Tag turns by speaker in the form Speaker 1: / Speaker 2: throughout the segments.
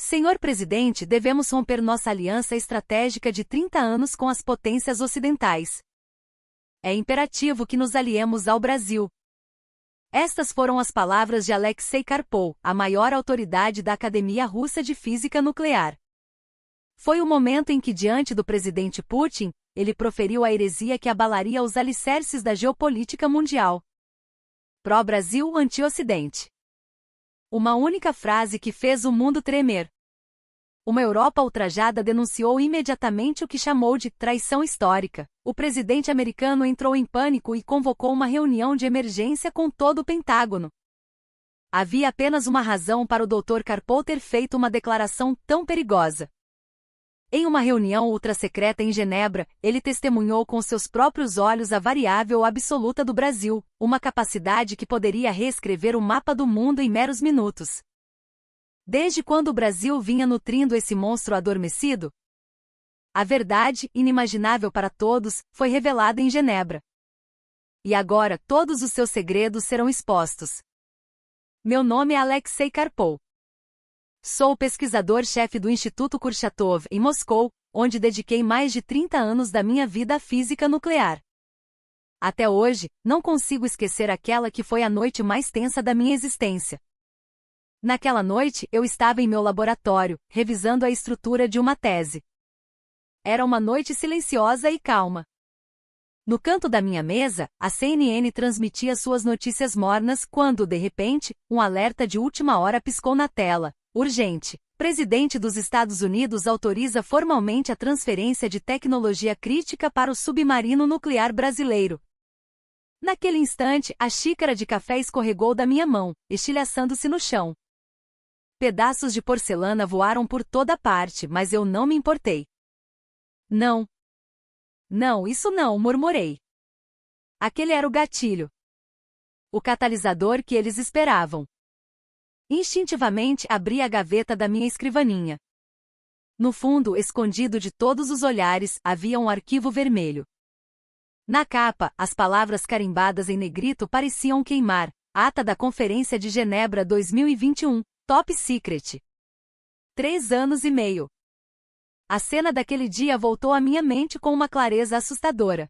Speaker 1: Senhor presidente, devemos romper nossa aliança estratégica de 30 anos com as potências ocidentais. É imperativo que nos aliemos ao Brasil. Estas foram as palavras de Alexei Karpov, a maior autoridade da Academia Russa de Física Nuclear. Foi o momento em que, diante do presidente Putin, ele proferiu a heresia que abalaria os alicerces da geopolítica mundial. Pró-Brasil, anti-Ocidente. Uma única frase que fez o mundo tremer. Uma Europa ultrajada denunciou imediatamente o que chamou de traição histórica. O presidente americano entrou em pânico e convocou uma reunião de emergência com todo o Pentágono. Havia apenas uma razão para o Dr. Karpov ter feito uma declaração tão perigosa. Em uma reunião ultrassecreta em Genebra, ele testemunhou com seus próprios olhos a variável absoluta do Brasil, uma capacidade que poderia reescrever o mapa do mundo em meros minutos. Desde quando o Brasil vinha nutrindo esse monstro adormecido? A verdade, inimaginável para todos, foi revelada em Genebra. E agora todos os seus segredos serão expostos. Meu nome é Alexei Karpov. Sou pesquisador-chefe do Instituto Kurchatov, em Moscou, onde dediquei mais de 30 anos da minha vida à física nuclear. Até hoje, não consigo esquecer aquela que foi a noite mais tensa da minha existência. Naquela noite, eu estava em meu laboratório, revisando a estrutura de uma tese. Era uma noite silenciosa e calma. No canto da minha mesa, a CNN transmitia suas notícias mornas quando, de repente, um alerta de última hora piscou na tela. Urgente. Presidente dos Estados Unidos autoriza formalmente a transferência de tecnologia crítica para o submarino nuclear brasileiro. Naquele instante, a xícara de café escorregou da minha mão, estilhaçando-se no chão. Pedaços de porcelana voaram por toda parte, mas eu não me importei. Não. Não, isso não, murmurei. Aquele era o gatilho. O catalisador que eles esperavam. Instintivamente abri a gaveta da minha escrivaninha. No fundo, escondido de todos os olhares, havia um arquivo vermelho. Na capa, as palavras carimbadas em negrito pareciam queimar. Ata da Conferência de Genebra 2021, Top Secret. 3 anos e meio. A cena daquele dia voltou à minha mente com uma clareza assustadora.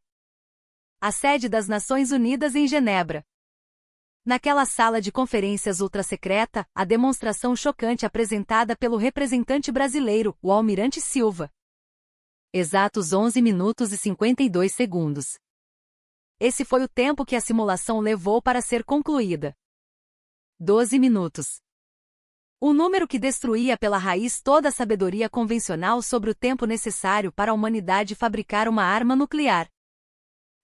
Speaker 1: A sede das Nações Unidas em Genebra. Naquela sala de conferências ultrassecreta, a demonstração chocante apresentada pelo representante brasileiro, o Almirante Silva. Exatos 11 minutos e 52 segundos. Esse foi o tempo que a simulação levou para ser concluída. 12 minutos. O número que destruía pela raiz toda a sabedoria convencional sobre o tempo necessário para a humanidade fabricar uma arma nuclear.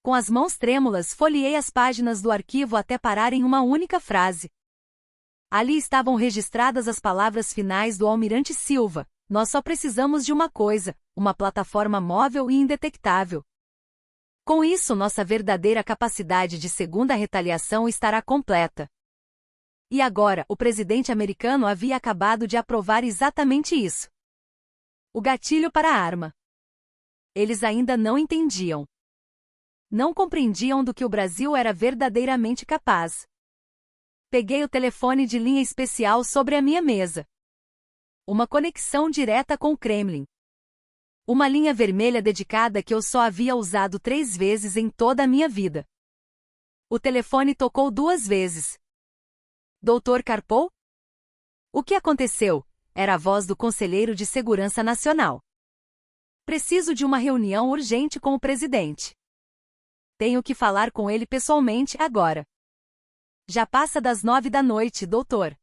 Speaker 1: Com as mãos trêmulas, folheei as páginas do arquivo até parar em uma única frase. Ali estavam registradas as palavras finais do Almirante Silva: nós só precisamos de uma coisa, uma plataforma móvel e indetectável. Com isso, nossa verdadeira capacidade de segunda retaliação estará completa. E agora, o presidente americano havia acabado de aprovar exatamente isso. O gatilho para a arma. Eles ainda não entendiam. Não compreendiam do que o Brasil era verdadeiramente capaz. Peguei o telefone de linha especial sobre a minha mesa. Uma conexão direta com o Kremlin. Uma linha vermelha dedicada que eu só havia usado 3 vezes em toda a minha vida. O telefone tocou 2 vezes. Dr. Karpov? O que aconteceu? Era a voz do Conselheiro de Segurança Nacional. Preciso de uma reunião urgente com o presidente. Tenho que falar com ele pessoalmente agora. Já passa das 9 da noite, doutor.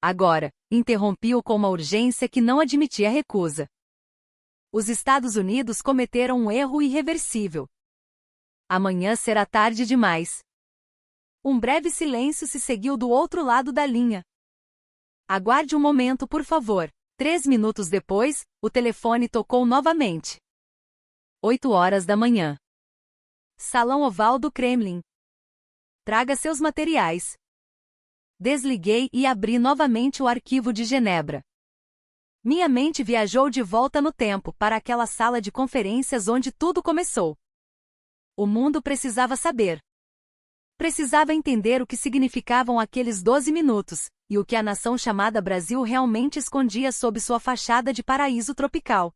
Speaker 1: Agora, interrompi-o com uma urgência que não admitia recusa. Os Estados Unidos cometeram um erro irreversível. Amanhã será tarde demais. Um breve silêncio se seguiu do outro lado da linha. Aguarde um momento, por favor. 3 minutos depois, o telefone tocou novamente. 8 horas da manhã. Salão Oval do Kremlin. Traga seus materiais. Desliguei e abri novamente o arquivo de Genebra. Minha mente viajou de volta no tempo para aquela sala de conferências onde tudo começou. O mundo precisava saber. Precisava entender o que significavam aqueles 12 minutos, e o que a nação chamada Brasil realmente escondia sob sua fachada de paraíso tropical.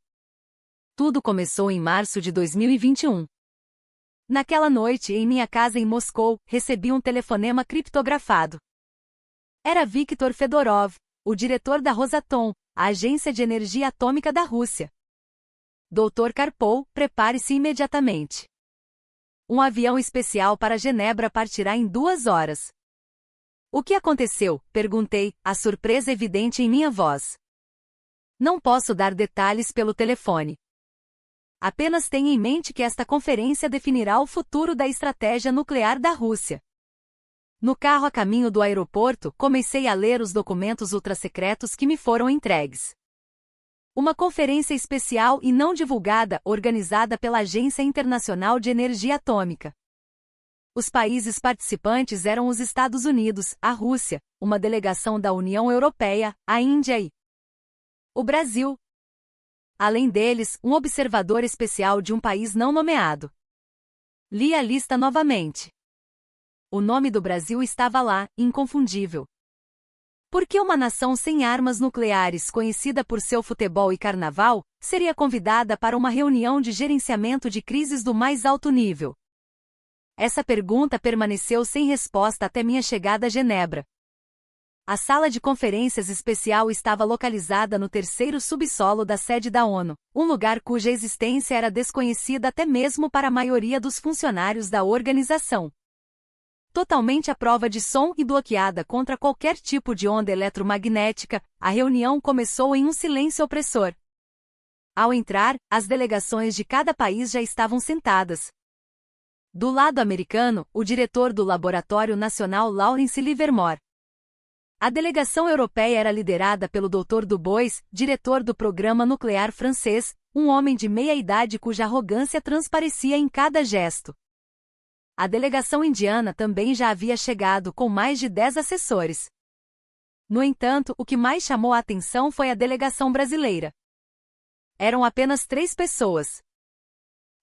Speaker 1: Tudo começou em março de 2021. Naquela noite, em minha casa em Moscou, recebi um telefonema criptografado. Era Viktor Fedorov, o diretor da Rosatom, a agência de energia atômica da Rússia. Dr. Karpov, prepare-se imediatamente. Um avião especial para Genebra partirá em 2 horas. O que aconteceu? Perguntei, a surpresa evidente em minha voz. Não posso dar detalhes pelo telefone. Apenas tenha em mente que esta conferência definirá o futuro da estratégia nuclear da Rússia. No carro a caminho do aeroporto, comecei a ler os documentos ultrassecretos que me foram entregues. Uma conferência especial e não divulgada, organizada pela Agência Internacional de Energia Atômica. Os países participantes eram os Estados Unidos, a Rússia, uma delegação da União Europeia, a Índia e o Brasil. Além deles, um observador especial de um país não nomeado. Li a lista novamente. O nome do Brasil estava lá, inconfundível. Por que uma nação sem armas nucleares, conhecida por seu futebol e carnaval, seria convidada para uma reunião de gerenciamento de crises do mais alto nível? Essa pergunta permaneceu sem resposta até minha chegada a Genebra. A sala de conferências especial estava localizada no 3º subsolo da sede da ONU, um lugar cuja existência era desconhecida até mesmo para a maioria dos funcionários da organização. Totalmente à prova de som e bloqueada contra qualquer tipo de onda eletromagnética, a reunião começou em um silêncio opressor. Ao entrar, as delegações de cada país já estavam sentadas. Do lado americano, o diretor do Laboratório Nacional Lawrence Livermore. A delegação europeia era liderada pelo Dr. Dubois, diretor do programa nuclear francês, um homem de meia-idade cuja arrogância transparecia em cada gesto. A delegação indiana também já havia chegado com mais de 10 assessores. No entanto, o que mais chamou a atenção foi a delegação brasileira. Eram apenas 3 pessoas.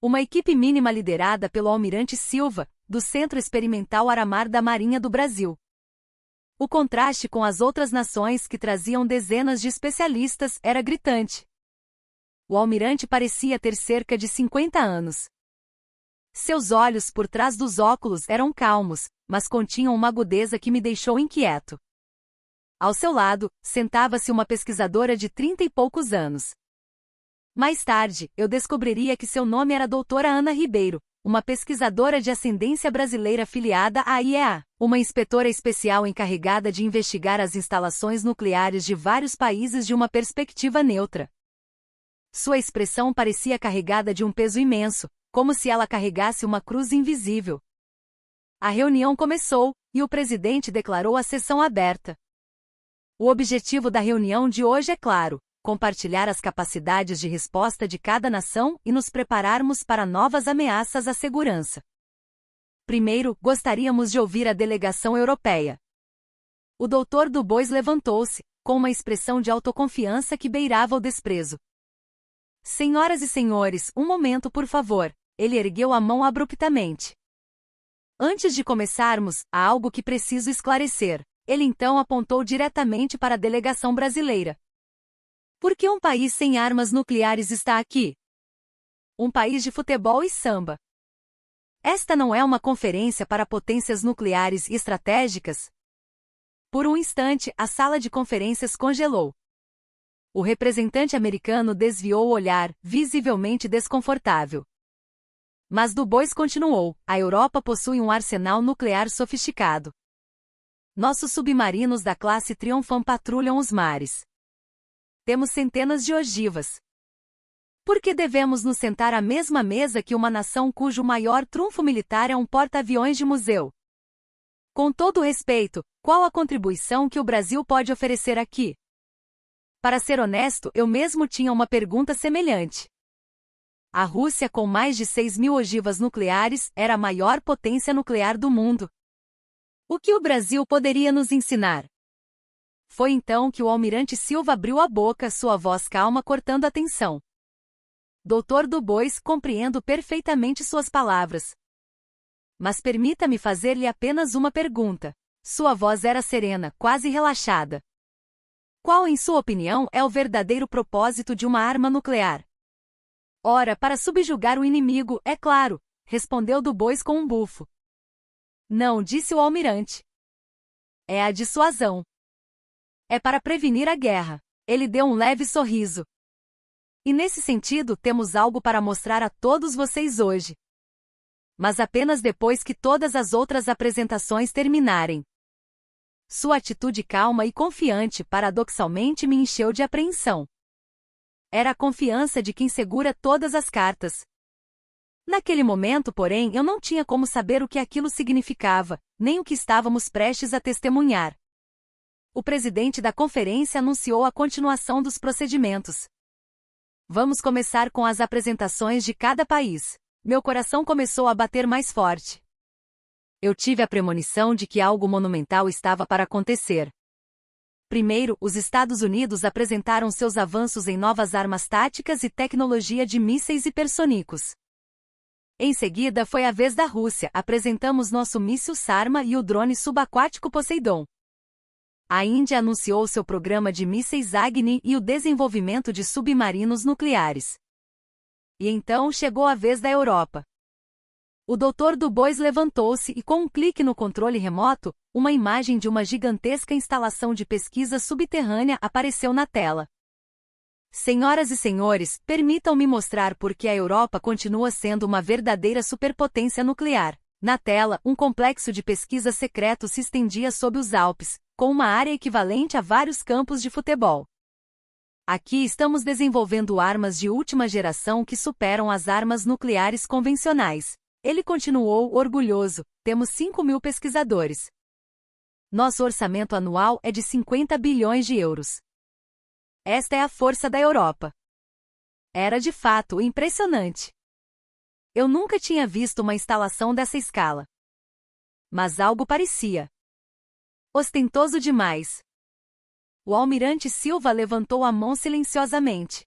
Speaker 1: Uma equipe mínima liderada pelo almirante Silva, do Centro Experimental Aramar da Marinha do Brasil. O contraste com as outras nações que traziam dezenas de especialistas era gritante. O almirante parecia ter cerca de 50 anos. Seus olhos por trás dos óculos eram calmos, mas continham uma agudeza que me deixou inquieto. Ao seu lado, sentava-se uma pesquisadora de 30 e poucos anos. Mais tarde, eu descobriria que seu nome era doutora Ana Ribeiro, uma pesquisadora de ascendência brasileira filiada à IEA, uma inspetora especial encarregada de investigar as instalações nucleares de vários países de uma perspectiva neutra. Sua expressão parecia carregada de um peso imenso, como se ela carregasse uma cruz invisível. A reunião começou, e o presidente declarou a sessão aberta. O objetivo da reunião de hoje é claro: compartilhar as capacidades de resposta de cada nação e nos prepararmos para novas ameaças à segurança. Primeiro, gostaríamos de ouvir a delegação europeia. O Dr. Dubois levantou-se, com uma expressão de autoconfiança que beirava o desprezo. Senhoras e senhores, um momento por favor. Ele ergueu a mão abruptamente. Antes de começarmos, há algo que preciso esclarecer. Ele então apontou diretamente para a delegação brasileira. Por que um país sem armas nucleares está aqui? Um país de futebol e samba. Esta não é uma conferência para potências nucleares e estratégicas? Por um instante, a sala de conferências congelou. O representante americano desviou o olhar, visivelmente desconfortável. Mas Dubois continuou: a Europa possui um arsenal nuclear sofisticado. Nossos submarinos da classe Triomphant patrulham os mares. Temos centenas de ogivas. Por que devemos nos sentar à mesma mesa que uma nação cujo maior trunfo militar é um porta-aviões de museu? Com todo o respeito, qual a contribuição que o Brasil pode oferecer aqui? Para ser honesto, eu mesmo tinha uma pergunta semelhante. A Rússia, com mais de 6.000 ogivas nucleares, era a maior potência nuclear do mundo. O que o Brasil poderia nos ensinar? Foi então que o almirante Silva abriu a boca, sua voz calma cortando a tensão. Dr. Dubois, compreendo perfeitamente suas palavras. Mas permita-me fazer-lhe apenas uma pergunta. Sua voz era serena, quase relaxada. Qual, em sua opinião, é o verdadeiro propósito de uma arma nuclear? Ora, para subjugar o inimigo, é claro, respondeu Dubois com um bufo. Não, disse o almirante. É a dissuasão. É para prevenir a guerra. Ele deu um leve sorriso. E nesse sentido, temos algo para mostrar a todos vocês hoje. Mas apenas depois que todas as outras apresentações terminarem. Sua atitude calma e confiante paradoxalmente me encheu de apreensão. Era a confiança de quem segura todas as cartas. Naquele momento, porém, eu não tinha como saber o que aquilo significava, nem o que estávamos prestes a testemunhar. O presidente da conferência anunciou a continuação dos procedimentos. Vamos começar com as apresentações de cada país. Meu coração começou a bater mais forte. Eu tive a premonição de que algo monumental estava para acontecer. Primeiro, os Estados Unidos apresentaram seus avanços em novas armas táticas e tecnologia de mísseis hipersônicos. Em seguida foi a vez da Rússia, apresentamos nosso míssil Sarma e o drone subaquático Poseidon. A Índia anunciou seu programa de mísseis Agni e o desenvolvimento de submarinos nucleares. E então chegou a vez da Europa. O Dr. Dubois levantou-se e, com um clique no controle remoto, uma imagem de uma gigantesca instalação de pesquisa subterrânea apareceu na tela. Senhoras e senhores, permitam-me mostrar por que a Europa continua sendo uma verdadeira superpotência nuclear. Na tela, um complexo de pesquisa secreto se estendia sob os Alpes, com uma área equivalente a vários campos de futebol. Aqui estamos desenvolvendo armas de última geração que superam as armas nucleares convencionais. Ele continuou, orgulhoso, temos 5.000 pesquisadores. Nosso orçamento anual é de 50 bilhões de euros. Esta é a força da Europa. Era de fato impressionante. Eu nunca tinha visto uma instalação dessa escala. Mas algo parecia ostentoso demais. O almirante Silva levantou a mão silenciosamente.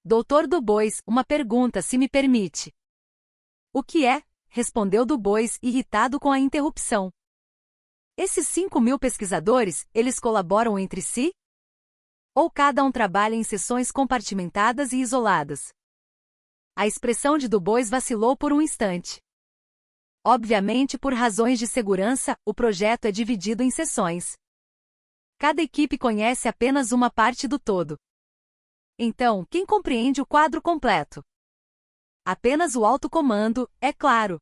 Speaker 1: Dr. Dubois, uma pergunta, se me permite. O que é? Respondeu Dubois, irritado com a interrupção. Esses 5.000 pesquisadores, eles colaboram entre si? Ou cada um trabalha em seções compartimentadas e isoladas? A expressão de Dubois vacilou por um instante. Obviamente, por razões de segurança, o projeto é dividido em seções. Cada equipe conhece apenas uma parte do todo. Então, quem compreende o quadro completo? Apenas o alto comando, é claro.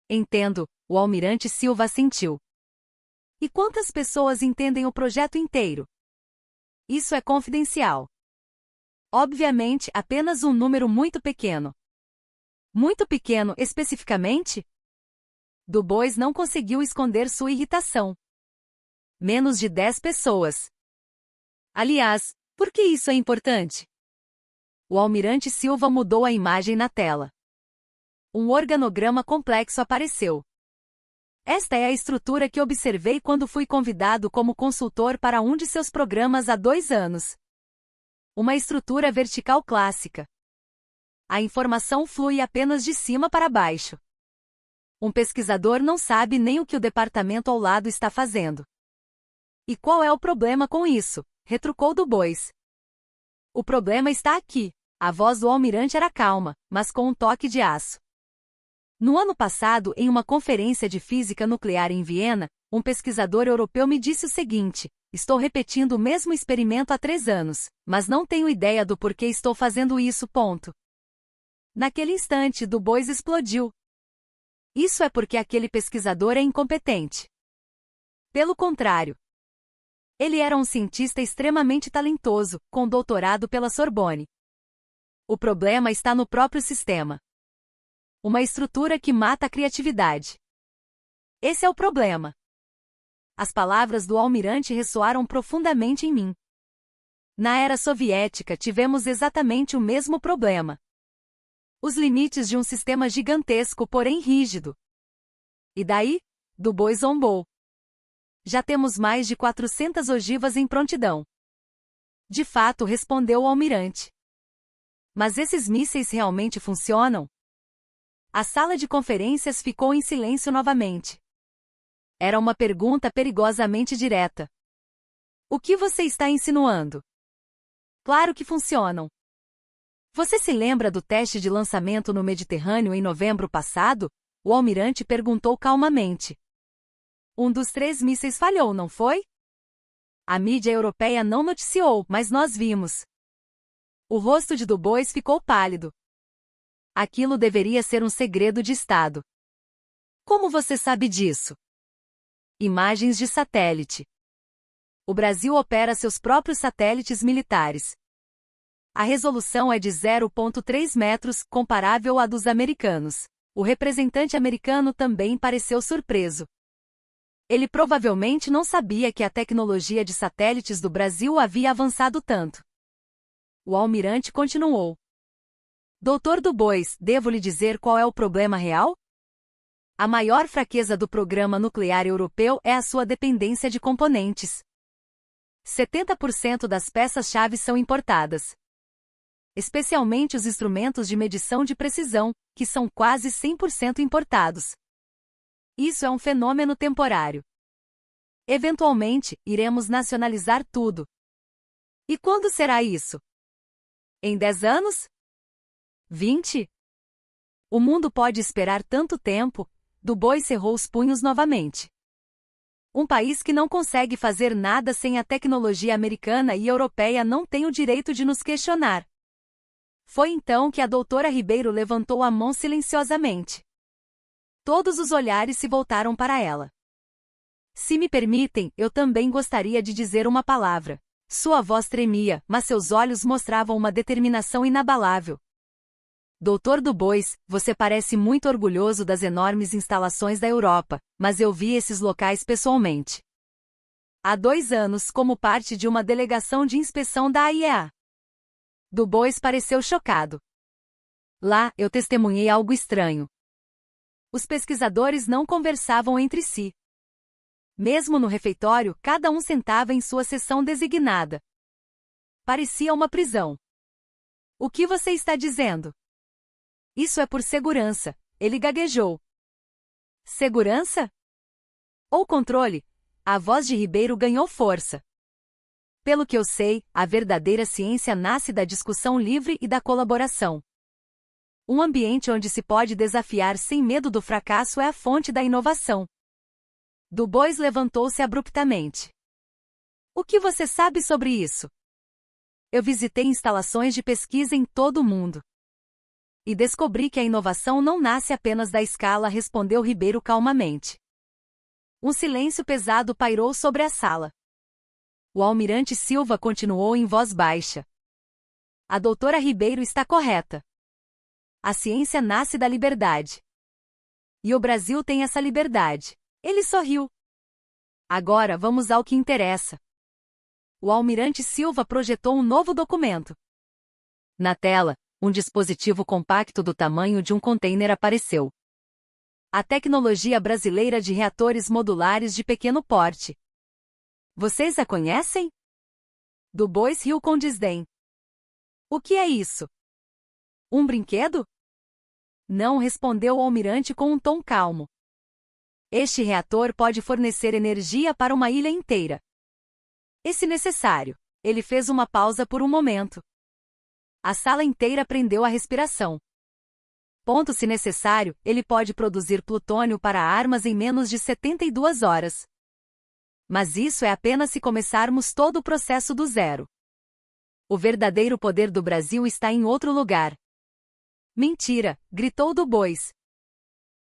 Speaker 1: Entendo, o almirante Silva assentiu. E quantas pessoas entendem o projeto inteiro? Isso é confidencial. Obviamente, apenas um número muito pequeno. Muito pequeno, especificamente? Dubois não conseguiu esconder sua irritação. Menos de 10 pessoas. Aliás, por que isso é importante? O almirante Silva mudou a imagem na tela. Um organograma complexo apareceu. Esta é a estrutura que observei quando fui convidado como consultor para um de seus programas há 2 anos. Uma estrutura vertical clássica. A informação flui apenas de cima para baixo. Um pesquisador não sabe nem o que o departamento ao lado está fazendo. E qual é o problema com isso? Retrucou Dubois. O problema está aqui. A voz do almirante era calma, mas com um toque de aço. No ano passado, em uma conferência de física nuclear em Viena, um pesquisador europeu me disse o seguinte: estou repetindo o mesmo experimento há 3 anos, mas não tenho ideia do porquê estou fazendo isso. Naquele instante, Dubois explodiu. Isso é porque aquele pesquisador é incompetente. Pelo contrário. Ele era um cientista extremamente talentoso, com doutorado pela Sorbonne. O problema está no próprio sistema. Uma estrutura que mata a criatividade. Esse é o problema. As palavras do almirante ressoaram profundamente em mim. Na era soviética tivemos exatamente o mesmo problema. Os limites de um sistema gigantesco, porém rígido. E daí? Dubois zombou. Já temos mais de 400 ogivas em prontidão. De fato, respondeu o almirante. Mas esses mísseis realmente funcionam? A sala de conferências ficou em silêncio novamente. Era uma pergunta perigosamente direta. O que você está insinuando? Claro que funcionam. Você se lembra do teste de lançamento no Mediterrâneo em novembro passado? O almirante perguntou calmamente. Um dos 3 mísseis falhou, não foi? A mídia europeia não noticiou, mas nós vimos. O rosto de Du Bois ficou pálido. Aquilo deveria ser um segredo de Estado. Como você sabe disso? Imagens de satélite. O Brasil opera seus próprios satélites militares. A resolução é de 0,3 metros, comparável à dos americanos. O representante americano também pareceu surpreso. Ele provavelmente não sabia que a tecnologia de satélites do Brasil havia avançado tanto. O almirante continuou. Dr. Du Bois, devo lhe dizer qual é o problema real? A maior fraqueza do programa nuclear europeu é a sua dependência de componentes. 70% das peças-chave são importadas. Especialmente os instrumentos de medição de precisão, que são quase 100% importados. Isso é um fenômeno temporário. Eventualmente, iremos nacionalizar tudo. E quando será isso? Em 10 anos? 20? O mundo pode esperar tanto tempo. Du Bois cerrou os punhos novamente. Um país que não consegue fazer nada sem a tecnologia americana e europeia não tem o direito de nos questionar. Foi então que a doutora Ribeiro levantou a mão silenciosamente. Todos os olhares se voltaram para ela. Se me permitem, eu também gostaria de dizer uma palavra. Sua voz tremia, mas seus olhos mostravam uma determinação inabalável. Dr. Du Bois, você parece muito orgulhoso das enormes instalações da Europa, mas eu vi esses locais pessoalmente. Há 2 anos, como parte de uma delegação de inspeção da AIEA. Du Bois pareceu chocado. Lá, eu testemunhei algo estranho. Os pesquisadores não conversavam entre si. Mesmo no refeitório, cada um sentava em sua seção designada. Parecia uma prisão. O que você está dizendo? Isso é por segurança, ele gaguejou. Segurança? Ou controle? A voz de Ribeiro ganhou força. Pelo que eu sei, a verdadeira ciência nasce da discussão livre e da colaboração. Um ambiente onde se pode desafiar sem medo do fracasso é a fonte da inovação. Du Bois levantou-se abruptamente. O que você sabe sobre isso? Eu visitei instalações de pesquisa em todo o mundo. E descobri que a inovação não nasce apenas da escala, respondeu Ribeiro calmamente. Um silêncio pesado pairou sobre a sala. O almirante Silva continuou em voz baixa. A doutora Ribeiro está correta. A ciência nasce da liberdade. E o Brasil tem essa liberdade. Ele sorriu. Agora vamos ao que interessa. O almirante Silva projetou um novo documento. Na tela, um dispositivo compacto do tamanho de um container apareceu. A tecnologia brasileira de reatores modulares de pequeno porte. Vocês a conhecem? Du Bois riu com desdém. O que é isso? Um brinquedo? Não, respondeu o almirante com um tom calmo. Este reator pode fornecer energia para uma ilha inteira. E se necessário, ele fez uma pausa por um momento. A sala inteira prendeu a respiração. Se necessário, ele pode produzir plutônio para armas em menos de 72 horas. Mas isso é apenas se começarmos todo o processo do zero. O verdadeiro poder do Brasil está em outro lugar. Mentira, gritou Du Bois.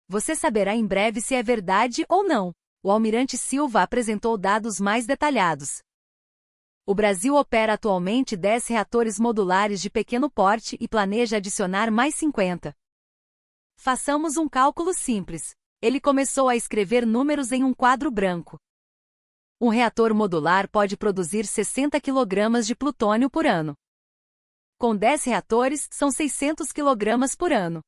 Speaker 1: Você saberá em breve se é verdade ou não. O almirante Silva apresentou dados mais detalhados. O Brasil opera atualmente 10 reatores modulares de pequeno porte e planeja adicionar mais 50. Façamos um cálculo simples. Ele começou a escrever números em um quadro branco. Um reator modular pode produzir 60 kg de plutônio por ano. Com 10 reatores, são 600 kg por ano.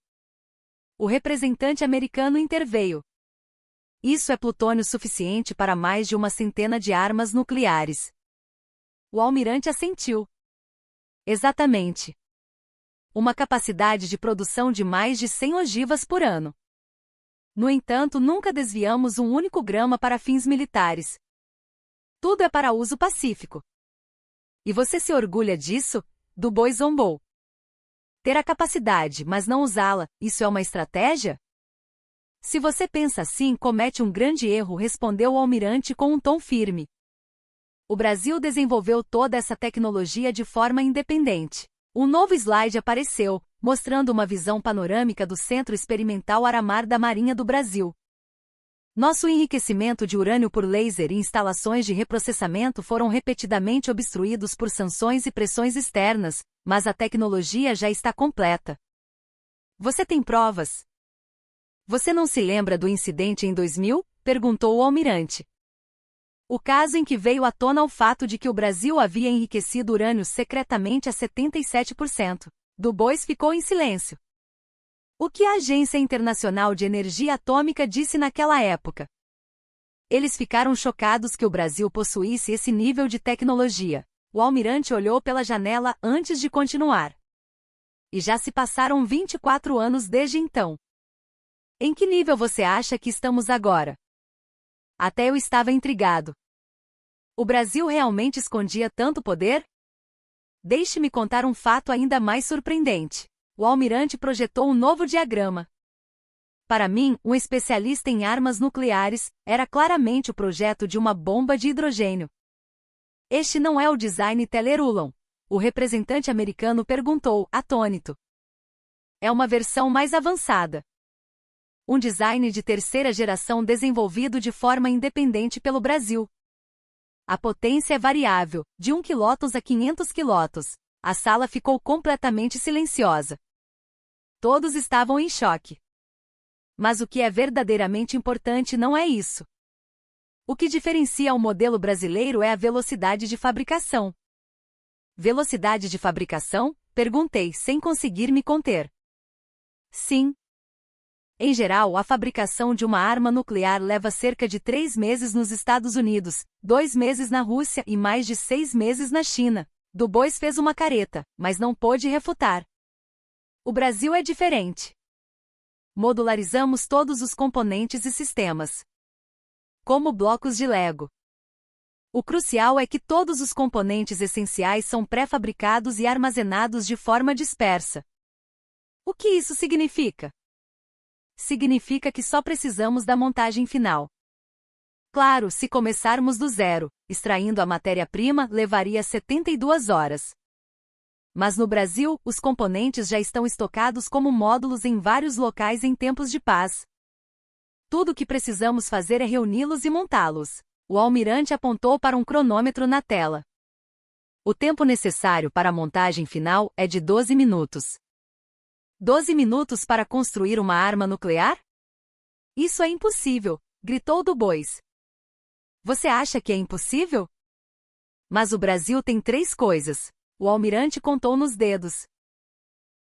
Speaker 1: O representante americano interveio. Isso é plutônio suficiente para mais de uma centena de armas nucleares. O almirante assentiu. Exatamente. uma capacidade de produção de mais de 100 ogivas por ano. No entanto, nunca desviamos um único grama para fins militares. Tudo é para uso pacífico. E você se orgulha disso? Dubois zombou. Ter a capacidade, mas não usá-la, isso é uma estratégia? Se você pensa assim, comete um grande erro, respondeu o almirante com um tom firme. O Brasil desenvolveu toda essa tecnologia de forma independente. Um novo slide apareceu, mostrando uma visão panorâmica do Centro Experimental Aramar da Marinha do Brasil. Nosso enriquecimento de urânio por laser e instalações de reprocessamento foram repetidamente obstruídos por sanções e pressões externas, mas a tecnologia já está completa. Você tem provas? Você não se lembra do incidente em 2000? Perguntou o almirante. O caso em que veio à tona o fato de que o Brasil havia enriquecido urânio secretamente a 77%. Dubois ficou em silêncio. O que a Agência Internacional de Energia Atômica disse naquela época? Eles ficaram chocados que o Brasil possuísse esse nível de tecnologia. O almirante olhou pela janela antes de continuar. E já se passaram 24 anos desde então. Em que nível você acha que estamos agora? Até eu estava intrigado. O Brasil realmente escondia tanto poder? Deixe-me contar um fato ainda mais surpreendente. O almirante projetou um novo diagrama. Para mim, um especialista em armas nucleares, era claramente o projeto de uma bomba de hidrogênio. Este não é o design Teller-Ullon. O representante americano perguntou, atônito. É uma versão mais avançada. Um design de terceira geração desenvolvido de forma independente pelo Brasil. A potência é variável, de 1 kW a 500 kW. A sala ficou completamente silenciosa. Todos estavam em choque. Mas o que é verdadeiramente importante não é isso. O que diferencia o modelo brasileiro é a velocidade de fabricação. Velocidade de fabricação? Perguntei, sem conseguir me conter. Sim. Em geral, a fabricação de uma arma nuclear leva cerca de 3 meses nos Estados Unidos, 2 meses na Rússia e mais de 6 meses na China. Dubois fez uma careta, mas não pôde refutar. O Brasil é diferente. Modularizamos todos os componentes e sistemas. Como blocos de Lego. O crucial é que todos os componentes essenciais são pré-fabricados e armazenados de forma dispersa. O que isso significa? Significa que só precisamos da montagem final. Claro, se começarmos do zero, extraindo a matéria-prima, levaria 72 horas. Mas no Brasil, os componentes já estão estocados como módulos em vários locais em tempos de paz. Tudo o que precisamos fazer é reuni-los e montá-los. O almirante apontou para um cronômetro na tela. O tempo necessário para a montagem final é de 12 minutos. 12 minutos para construir uma arma nuclear? Isso é impossível, gritou Dubois. Você acha que é impossível? Mas o Brasil tem 3 coisas. O almirante contou nos dedos.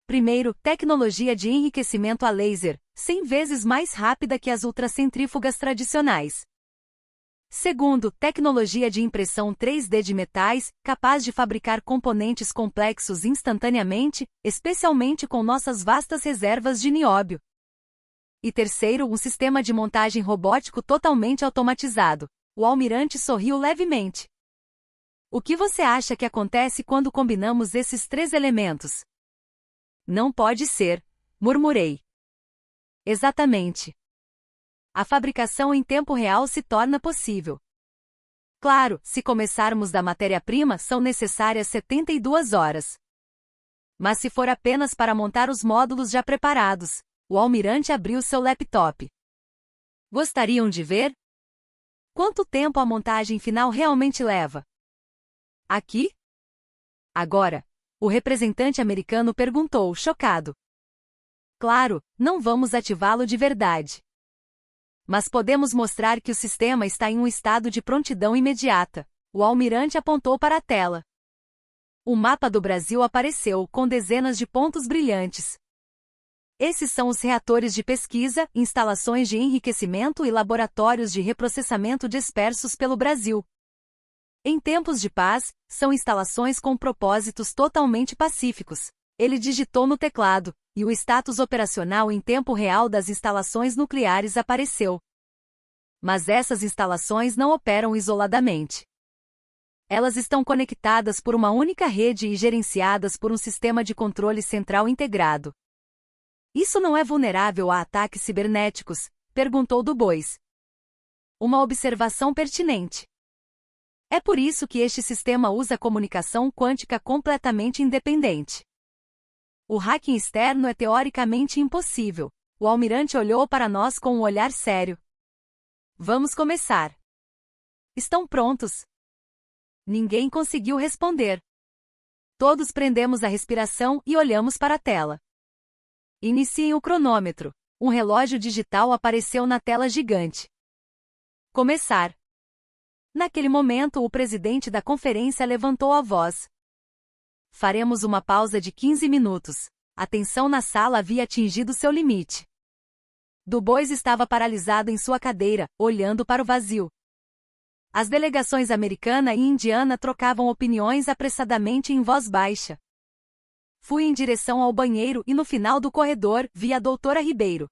Speaker 1: Primeiro, tecnologia de enriquecimento a laser, 100 vezes mais rápida que as ultracentrífugas tradicionais. Segundo, tecnologia de impressão 3D de metais, capaz de fabricar componentes complexos instantaneamente, especialmente com nossas vastas reservas de nióbio. E terceiro, um sistema de montagem robótico totalmente automatizado. O almirante sorriu levemente. O que você acha que acontece quando combinamos esses 3 elementos? Não pode ser, murmurei. Exatamente. A fabricação em tempo real se torna possível. Claro, se começarmos da matéria-prima, são necessárias 72 horas. Mas se for apenas para montar os módulos já preparados, o almirante abriu seu laptop. Gostariam de ver? Quanto tempo a montagem final realmente leva? Aqui? Agora, o representante americano perguntou, chocado. Claro, não vamos ativá-lo de verdade. Mas podemos mostrar que o sistema está em um estado de prontidão imediata. O almirante apontou para a tela. O mapa do Brasil apareceu, com dezenas de pontos brilhantes. Esses são os reatores de pesquisa, instalações de enriquecimento e laboratórios de reprocessamento dispersos pelo Brasil. Em tempos de paz, são instalações com propósitos totalmente pacíficos. Ele digitou no teclado, e o status operacional em tempo real das instalações nucleares apareceu. Mas essas instalações não operam isoladamente. Elas estão conectadas por uma única rede e gerenciadas por um sistema de controle central integrado. Isso não é vulnerável a ataques cibernéticos? Perguntou Dubois. Uma observação pertinente. É por isso que este sistema usa comunicação quântica completamente independente. O hacking externo é teoricamente impossível. O almirante olhou para nós com um olhar sério. Vamos começar. Estão prontos? Ninguém conseguiu responder. Todos prendemos a respiração e olhamos para a tela. Iniciem o cronômetro. Um relógio digital apareceu na tela gigante. Começar. Naquele momento, o presidente da conferência levantou a voz. Faremos uma pausa de 15 minutos. A tensão na sala havia atingido seu limite. Dubois estava paralisado em sua cadeira, olhando para o vazio. As delegações americana e indiana trocavam opiniões apressadamente em voz baixa. Fui em direção ao banheiro e no final do corredor vi a doutora Ribeiro.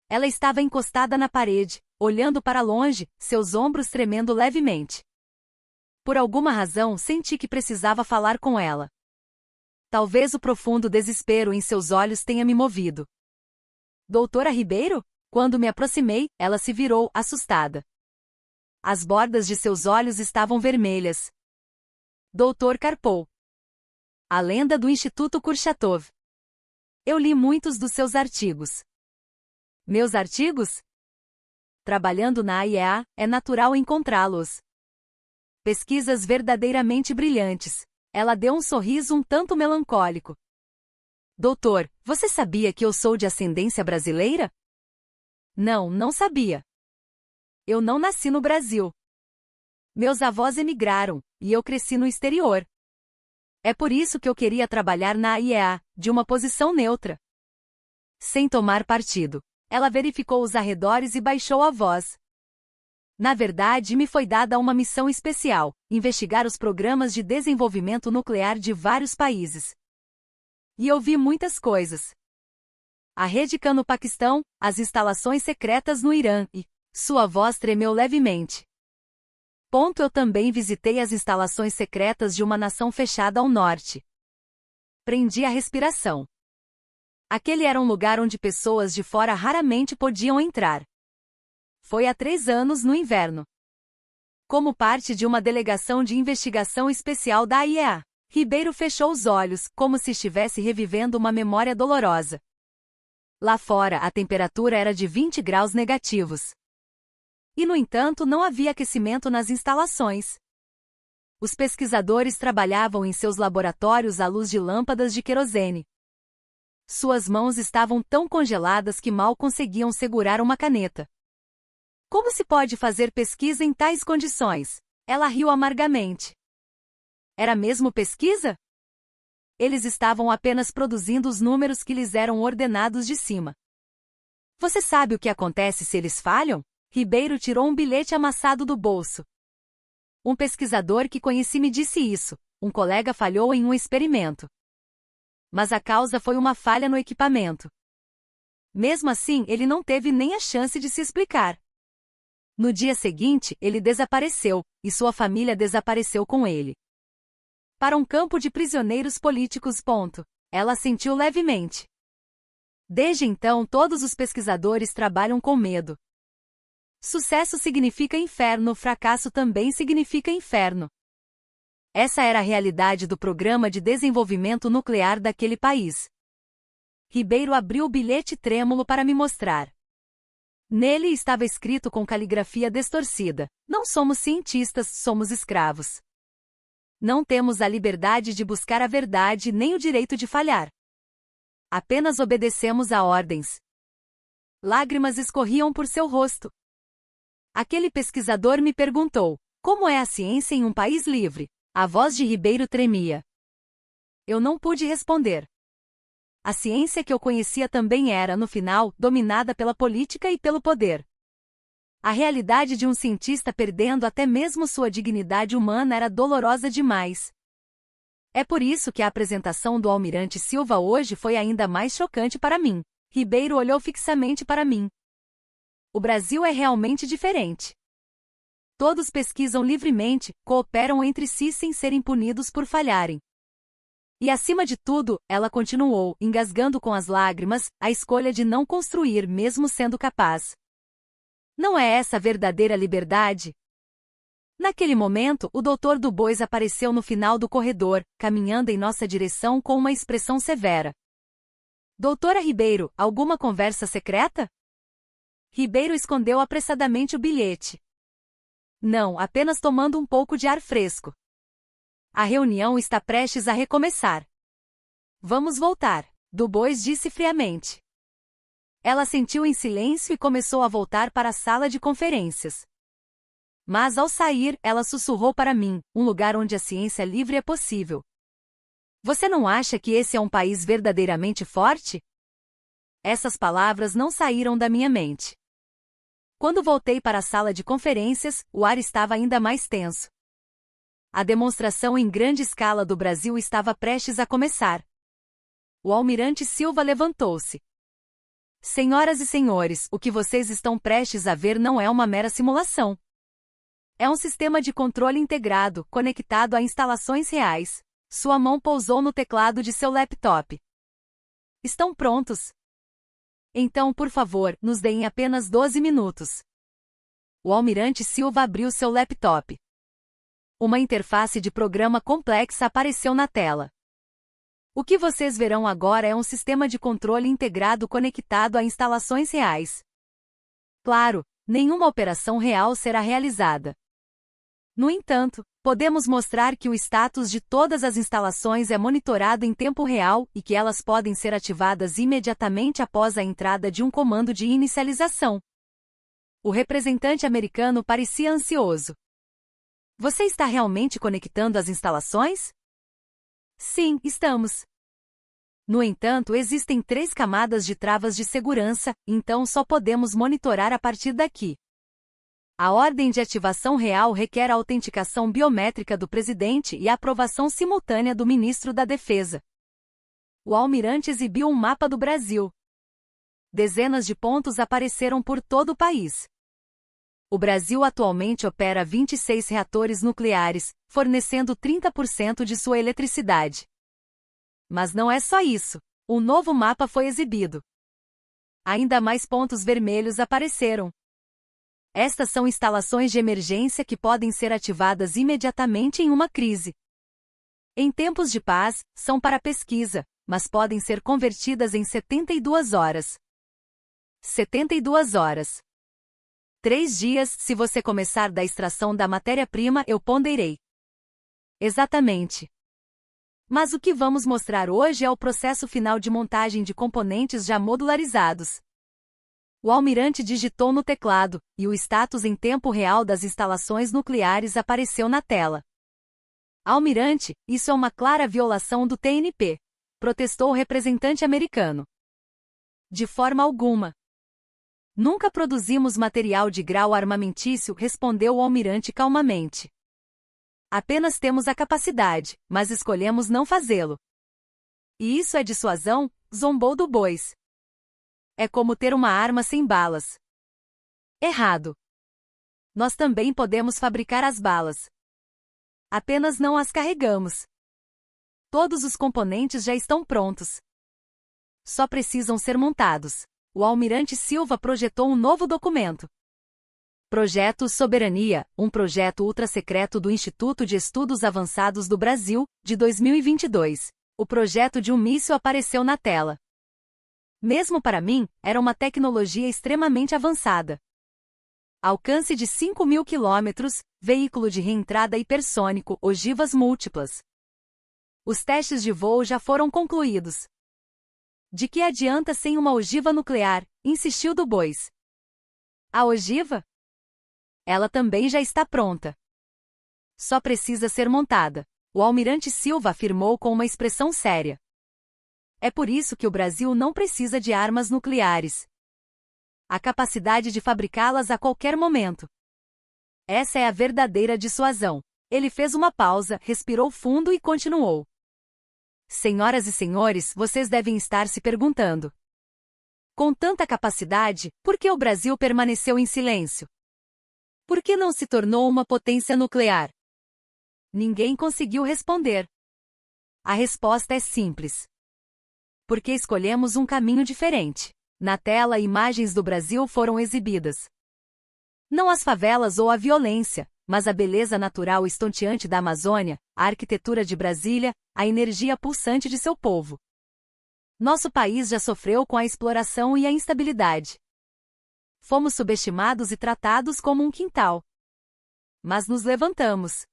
Speaker 1: Ela estava encostada na parede, olhando para longe, seus ombros tremendo levemente. Por alguma razão senti que precisava falar com ela. Talvez o profundo desespero em seus olhos tenha me movido. Doutora Ribeiro? Quando me aproximei, ela se virou, assustada. As bordas de seus olhos estavam vermelhas. Doutor Karpov. A lenda do Instituto Kurchatov. Eu li muitos dos seus artigos. Meus artigos? Trabalhando na AIEA, é natural encontrá-los. Pesquisas verdadeiramente brilhantes. Ela deu um sorriso um tanto melancólico. Doutor, você sabia que eu sou de ascendência brasileira? Não, não sabia. Eu não nasci no Brasil. Meus avós emigraram, e eu cresci no exterior. É por isso que eu queria trabalhar na AIEA, de uma posição neutra. Sem tomar partido. Ela verificou os arredores e baixou a voz. Na verdade, me foi dada uma missão especial, investigar os programas de desenvolvimento nuclear de vários países. E eu vi muitas coisas. A rede CAN no Paquistão, as instalações secretas no Irã e... Sua voz tremeu levemente. Eu também visitei as instalações secretas de uma nação fechada ao norte. Prendi a respiração. Aquele era um lugar onde pessoas de fora raramente podiam entrar. Foi há 3 anos no inverno. Como parte de uma delegação de investigação especial da AIEA, Ribeiro fechou os olhos, como se estivesse revivendo uma memória dolorosa. Lá fora a temperatura era de 20 graus negativos. E, no entanto, não havia aquecimento nas instalações. Os pesquisadores trabalhavam em seus laboratórios à luz de lâmpadas de querosene. Suas mãos estavam tão congeladas que mal conseguiam segurar uma caneta. Como se pode fazer pesquisa em tais condições? Ela riu amargamente. Era mesmo pesquisa? Eles estavam apenas produzindo os números que lhes eram ordenados de cima. Você sabe o que acontece se eles falham? Ribeiro tirou um bilhete amassado do bolso. Um pesquisador que conheci me disse isso. Um colega falhou em um experimento. Mas a causa foi uma falha no equipamento. Mesmo assim, ele não teve nem a chance de se explicar. No dia seguinte, ele desapareceu, e sua família desapareceu com ele. Para um campo de prisioneiros políticos. Ela assentiu levemente. Desde então, todos os pesquisadores trabalham com medo. Sucesso significa inferno, fracasso também significa inferno. Essa era a realidade do programa de desenvolvimento nuclear daquele país. Ribeiro abriu o bilhete trêmulo para me mostrar. Nele estava escrito com caligrafia distorcida: não somos cientistas, somos escravos. Não temos a liberdade de buscar a verdade nem o direito de falhar. Apenas obedecemos a ordens. Lágrimas escorriam por seu rosto. Aquele pesquisador me perguntou: como é a ciência em um país livre? A voz de Ribeiro tremia. Eu não pude responder. A ciência que eu conhecia também era, no final, dominada pela política e pelo poder. A realidade de um cientista perdendo até mesmo sua dignidade humana era dolorosa demais. É por isso que a apresentação do almirante Silva hoje foi ainda mais chocante para mim. Ribeiro olhou fixamente para mim. O Brasil é realmente diferente. Todos pesquisam livremente, cooperam entre si sem serem punidos por falharem. E acima de tudo, ela continuou, engasgando com as lágrimas, a escolha de não construir mesmo sendo capaz. Não é essa a verdadeira liberdade? Naquele momento, o doutor Dubois apareceu no final do corredor, caminhando em nossa direção com uma expressão severa. Doutora Ribeiro, alguma conversa secreta? Ribeiro escondeu apressadamente o bilhete. Não, apenas tomando um pouco de ar fresco. A reunião está prestes a recomeçar. Vamos voltar, Dubois disse friamente. Ela sentiu em silêncio e começou a voltar para a sala de conferências. Mas ao sair, ela sussurrou para mim, um lugar onde a ciência livre é possível. Você não acha que esse é um país verdadeiramente forte? Essas palavras não saíram da minha mente. Quando voltei para a sala de conferências, o ar estava ainda mais tenso. A demonstração em grande escala do Brasil estava prestes a começar. O almirante Silva levantou-se. Senhoras e senhores, o que vocês estão prestes a ver não é uma mera simulação. É um sistema de controle integrado, conectado a instalações reais. Sua mão pousou no teclado de seu laptop. Estão prontos? Então, por favor, nos deem apenas 12 minutos. O almirante Silva abriu seu laptop. Uma interface de programa complexa apareceu na tela. O que vocês verão agora é um sistema de controle integrado conectado a instalações reais. Claro, nenhuma operação real será realizada. No entanto, podemos mostrar que o status de todas as instalações é monitorado em tempo real e que elas podem ser ativadas imediatamente após a entrada de um comando de inicialização. O representante americano parecia ansioso. Você está realmente conectando as instalações? Sim, estamos. No entanto, existem 3 camadas de travas de segurança, então só podemos monitorar a partir daqui. A ordem de ativação real requer a autenticação biométrica do presidente e a aprovação simultânea do ministro da Defesa. O almirante exibiu um mapa do Brasil. Dezenas de pontos apareceram por todo o país. O Brasil atualmente opera 26 reatores nucleares, fornecendo 30% de sua eletricidade. Mas não é só isso. Um novo mapa foi exibido. Ainda mais pontos vermelhos apareceram. Estas são instalações de emergência que podem ser ativadas imediatamente em uma crise. Em tempos de paz, são para pesquisa, mas podem ser convertidas em 72 horas. 72 horas. 3 dias, se você começar da extração da matéria-prima, eu ponderei. Exatamente. Mas o que vamos mostrar hoje é o processo final de montagem de componentes já modularizados. O almirante digitou no teclado, e o status em tempo real das instalações nucleares apareceu na tela. Almirante, isso é uma clara violação do TNP, protestou o representante americano. De forma alguma. Nunca produzimos material de grau armamentício, respondeu o almirante calmamente. Apenas temos a capacidade, mas escolhemos não fazê-lo. E isso é dissuasão? Zombou Dubois. É como ter uma arma sem balas. Errado. Nós também podemos fabricar as balas. Apenas não as carregamos. Todos os componentes já estão prontos. Só precisam ser montados. O almirante Silva projetou um novo documento. Projeto Soberania, um projeto ultrasecreto do Instituto de Estudos Avançados do Brasil, de 2022. O projeto de um míssil apareceu na tela. Mesmo para mim, era uma tecnologia extremamente avançada. Alcance de 5.000 quilômetros, veículo de reentrada hipersônico, ogivas múltiplas. Os testes de voo já foram concluídos. De que adianta sem uma ogiva nuclear? Insistiu Dubois. A ogiva? Ela também já está pronta. Só precisa ser montada. O almirante Silva afirmou com uma expressão séria. É por isso que o Brasil não precisa de armas nucleares. A capacidade de fabricá-las a qualquer momento. Essa é a verdadeira dissuasão. Ele fez uma pausa, respirou fundo e continuou. Senhoras e senhores, vocês devem estar se perguntando: com tanta capacidade, por que o Brasil permaneceu em silêncio? Por que não se tornou uma potência nuclear? Ninguém conseguiu responder. A resposta é simples. Porque escolhemos um caminho diferente. Na tela, imagens do Brasil foram exibidas. Não as favelas ou a violência, mas a beleza natural estonteante da Amazônia, a arquitetura de Brasília, a energia pulsante de seu povo. Nosso país já sofreu com a exploração e a instabilidade. Fomos subestimados e tratados como um quintal. Mas nos levantamos.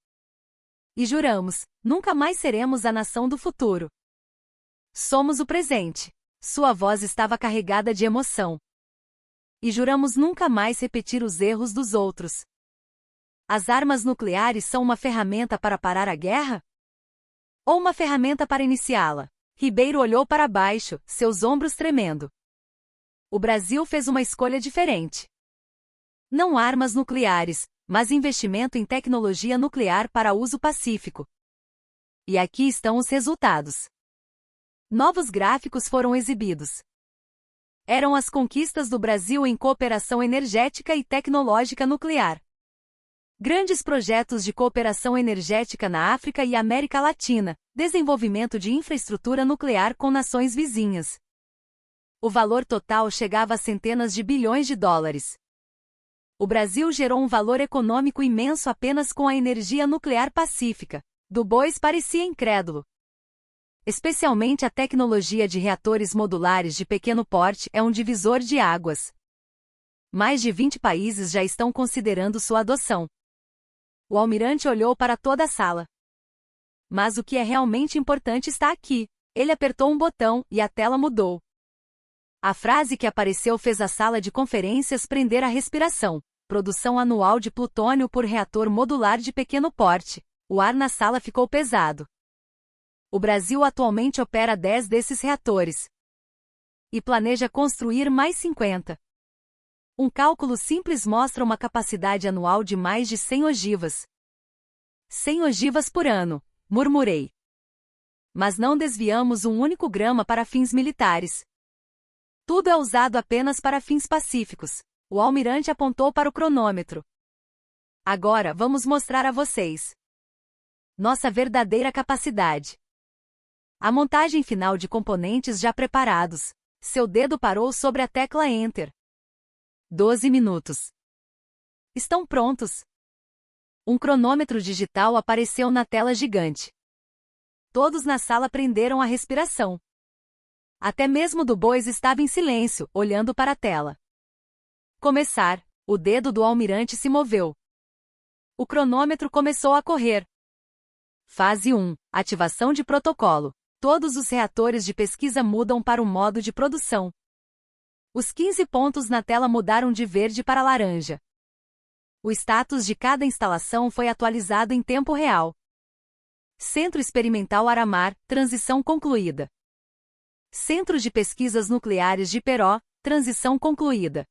Speaker 1: E juramos, nunca mais seremos a nação do futuro. Somos o presente. Sua voz estava carregada de emoção. E juramos nunca mais repetir os erros dos outros. As armas nucleares são uma ferramenta para parar a guerra? Ou uma ferramenta para iniciá-la? Ribeiro olhou para baixo, seus ombros tremendo. O Brasil fez uma escolha diferente. Não armas nucleares, mas investimento em tecnologia nuclear para uso pacífico. E aqui estão os resultados. Novos gráficos foram exibidos. Eram as conquistas do Brasil em cooperação energética e tecnológica nuclear. Grandes projetos de cooperação energética na África e América Latina, desenvolvimento de infraestrutura nuclear com nações vizinhas. O valor total chegava a centenas de bilhões de dólares. O Brasil gerou um valor econômico imenso apenas com a energia nuclear pacífica. Du Bois parecia incrédulo. Especialmente a tecnologia de reatores modulares de pequeno porte é um divisor de águas. Mais de 20 países já estão considerando sua adoção. O almirante olhou para toda a sala. Mas o que é realmente importante está aqui. Ele apertou um botão e a tela mudou. A frase que apareceu fez a sala de conferências prender a respiração. Produção anual de plutônio por reator modular de pequeno porte. O ar na sala ficou pesado. O Brasil atualmente opera 10 desses reatores. E planeja construir mais 50. Um cálculo simples mostra uma capacidade anual de mais de 100 ogivas. 100 ogivas por ano, murmurei. Mas não desviamos um único grama para fins militares. Tudo é usado apenas para fins pacíficos. O almirante apontou para o cronômetro. Agora vamos mostrar a vocês nossa verdadeira capacidade. A montagem final de componentes já preparados. Seu dedo parou sobre a tecla Enter. 12 minutos. Estão prontos. Um cronômetro digital apareceu na tela gigante. Todos na sala prenderam a respiração. Até mesmo Du Bois estava em silêncio, olhando para a tela. Começar. O dedo do almirante se moveu. O cronômetro começou a correr. Fase 1. Ativação de protocolo. Todos os reatores de pesquisa mudam para o modo de produção. Os 15 pontos na tela mudaram de verde para laranja. O status de cada instalação foi atualizado em tempo real. Centro Experimental Aramar, transição concluída. Centro de Pesquisas Nucleares de Peró, transição concluída.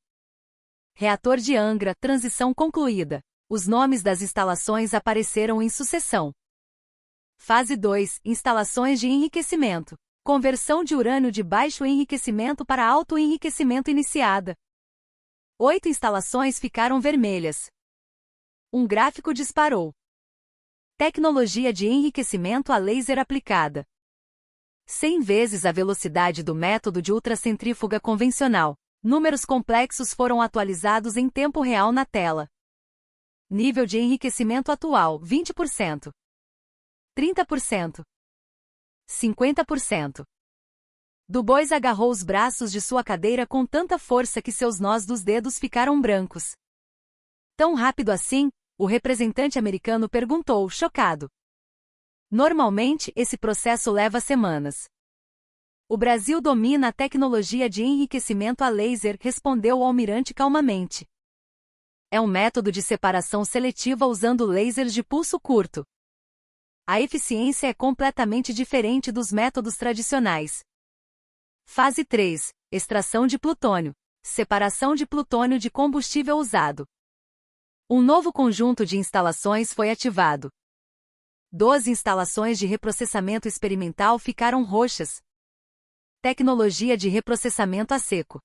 Speaker 1: Reator de Angra, transição concluída. Os nomes das instalações apareceram em sucessão. Fase 2, instalações de enriquecimento. Conversão de urânio de baixo enriquecimento para alto enriquecimento iniciada. 8 instalações ficaram vermelhas. Um gráfico disparou. Tecnologia de enriquecimento a laser aplicada. 100 vezes a velocidade do método de ultracentrífuga convencional. Números complexos foram atualizados em tempo real na tela. Nível de enriquecimento atual, 20%. 30%. 50%. Du Bois agarrou os braços de sua cadeira com tanta força que seus nós dos dedos ficaram brancos. Tão rápido assim? O representante americano perguntou, chocado. Normalmente, esse processo leva semanas. O Brasil domina a tecnologia de enriquecimento a laser, respondeu o almirante calmamente. É um método de separação seletiva usando lasers de pulso curto. A eficiência é completamente diferente dos métodos tradicionais. Fase 3. Extração de plutônio. Separação de plutônio de combustível usado. Um novo conjunto de instalações foi ativado. 12 instalações de reprocessamento experimental ficaram roxas. Tecnologia de reprocessamento a seco.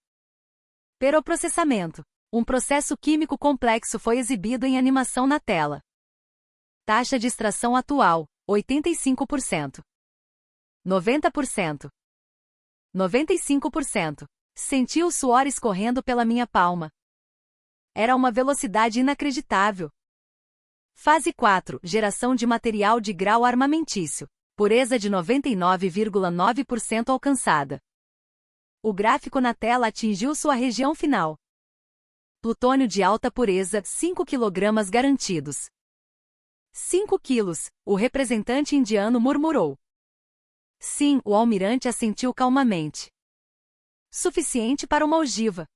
Speaker 1: Peroprocessamento. Um processo químico complexo foi exibido em animação na tela. Taxa de extração atual, 85%. 90%. 95%. Senti o suor escorrendo pela minha palma. Era uma velocidade inacreditável. Fase 4. Geração de material de grau armamentício. Pureza de 99,9% alcançada. O gráfico na tela atingiu sua região final. Plutônio de alta pureza, 5 kg garantidos. 5 quilos, o representante indiano murmurou. Sim, o almirante assentiu calmamente. Suficiente para uma ogiva.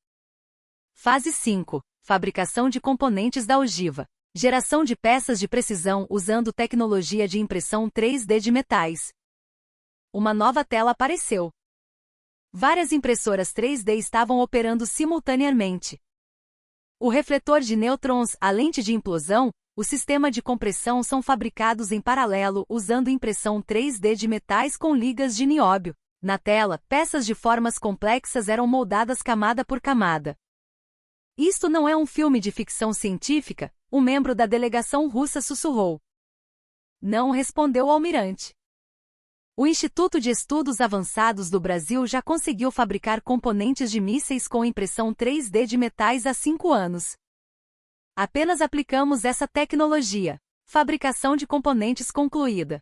Speaker 1: Fase 5. Fabricação de componentes da ogiva. Geração de peças de precisão usando tecnologia de impressão 3D de metais. Uma nova tela apareceu. Várias impressoras 3D estavam operando simultaneamente. O refletor de nêutrons, a lente de implosão, o sistema de compressão são fabricados em paralelo usando impressão 3D de metais com ligas de nióbio. Na tela, peças de formas complexas eram moldadas camada por camada. Isto não é um filme de ficção científica, um membro da delegação russa sussurrou. Não, respondeu o almirante. O Instituto de Estudos Avançados do Brasil já conseguiu fabricar componentes de mísseis com impressão 3D de metais há 5 anos. Apenas aplicamos essa tecnologia. Fabricação de componentes concluída.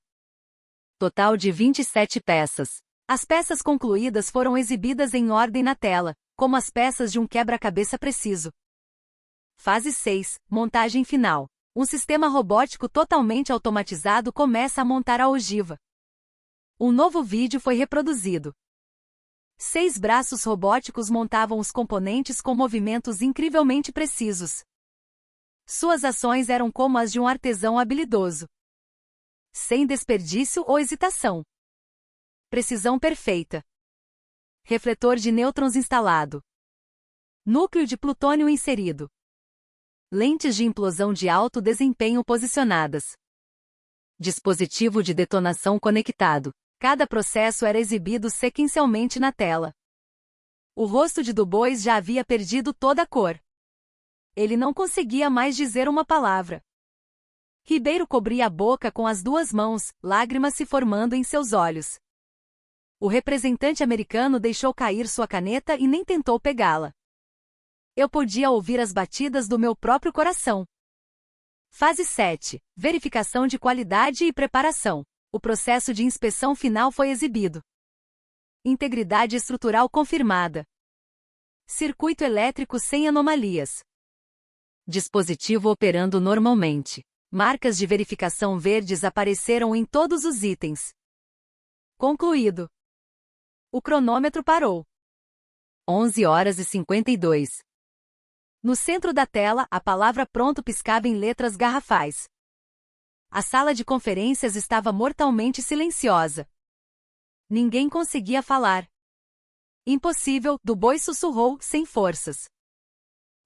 Speaker 1: Total de 27 peças. As peças concluídas foram exibidas em ordem na tela, como as peças de um quebra-cabeça preciso. Fase 6. Montagem final. Um sistema robótico totalmente automatizado começa a montar a ogiva. Um novo vídeo foi reproduzido. 6 braços robóticos montavam os componentes com movimentos incrivelmente precisos. Suas ações eram como as de um artesão habilidoso. Sem desperdício ou hesitação. Precisão perfeita. Refletor de nêutrons instalado. Núcleo de plutônio inserido. Lentes de implosão de alto desempenho posicionadas. Dispositivo de detonação conectado. Cada processo era exibido sequencialmente na tela. O rosto de Du Bois já havia perdido toda a cor. Ele não conseguia mais dizer uma palavra. Ribeiro cobria a boca com as 2 mãos, lágrimas se formando em seus olhos. O representante americano deixou cair sua caneta e nem tentou pegá-la. Eu podia ouvir as batidas do meu próprio coração. Fase 7. Verificação de qualidade e preparação. O processo de inspeção final foi exibido. Integridade estrutural confirmada. Circuito elétrico sem anomalias. Dispositivo operando normalmente. Marcas de verificação verdes apareceram em todos os itens. Concluído. O cronômetro parou. 11h52. No centro da tela, a palavra pronto piscava em letras garrafais. A sala de conferências estava mortalmente silenciosa. Ninguém conseguia falar. Impossível, Du Bois sussurrou, sem forças.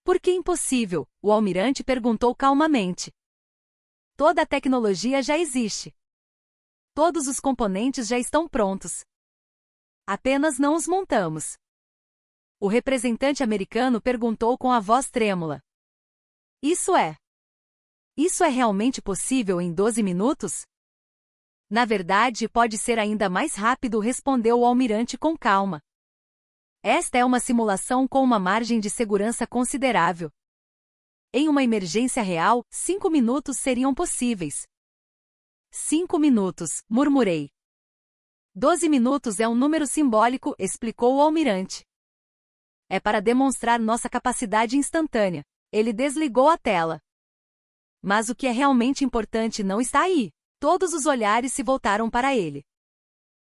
Speaker 1: Por que impossível? O almirante perguntou calmamente. Toda a tecnologia já existe. Todos os componentes já estão prontos. Apenas não os montamos. O representante americano perguntou com a voz trêmula. Isso é realmente possível em 12 minutos? Na verdade, pode ser ainda mais rápido, respondeu o almirante com calma. Esta é uma simulação com uma margem de segurança considerável. Em uma emergência real, 5 minutos seriam possíveis. 5 minutos, murmurei. 12 minutos é um número simbólico, explicou o almirante. É para demonstrar nossa capacidade instantânea. Ele desligou a tela. Mas o que é realmente importante não está aí. Todos os olhares se voltaram para ele.